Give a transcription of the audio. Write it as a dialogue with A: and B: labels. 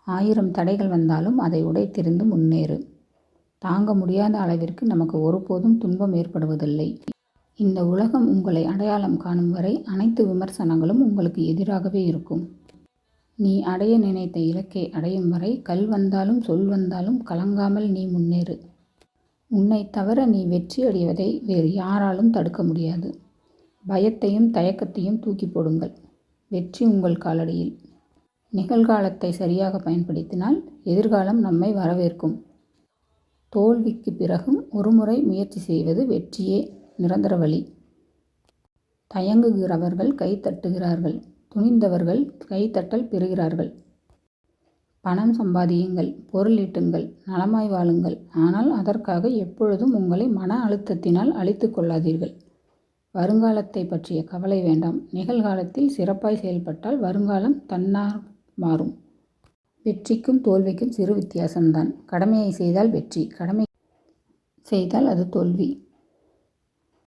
A: 1000 தடைகள் வந்தாலும் அதை உடைத்தெறிந்து முன்னேறு. தாங்க முடியாத அளவிற்கு நமக்கு ஒருபோதும் துன்பம் ஏற்படுவதில்லை. இந்த உலகம் உங்களை அடையாளம் காணும் வரை அனைத்து விமர்சனங்களும் உங்களுக்கு எதிராகவே இருக்கும். நீ அடைய நினைத்த இலக்கை அடையும் வரை கல் வந்தாலும் சொல் வந்தாலும் கலங்காமல் நீ முன்னேறு. உன்னை தவிர நீ வெற்றி அடைவதை வேறு யாராலும் தடுக்க முடியாது. பயத்தையும் தயக்கத்தையும் தூக்கி போடுங்கள். வெற்றி உங்கள் காலடியில். நிகழ்காலத்தை சரியாக பயன்படுத்தினால் எதிர்காலம் நம்மை வரவேற்கும். தோல்விக்கு பிறகும் ஒருமுறை முயற்சி செய்வது வெற்றியே நிரந்தர வழி. தயங்குகிறவர்கள் கைத்தட்டுகிறார்கள், துணிந்தவர்கள் கைத்தட்டல் பெறுகிறார்கள். பணம் சம்பாதியுங்கள், பொருளீட்டுங்கள், நலமாய் வாழுங்கள். ஆனால் அதற்காக எப்பொழுதும் உங்களை மன அழுத்தத்தினால் அழித்து கொள்ளாதீர்கள். வருங்காலத்தை பற்றிய கவலை வேண்டாம். நிகழ்காலத்தில் சிறப்பாய் செயல்பட்டால் வருங்காலம் தன்னார் மாறும். வெற்றிக்கும் தோல்விக்கும் சிறு வித்தியாசம்தான். கடமையை செய்தால் வெற்றி, கடமை செய்தால் அது தோல்வி.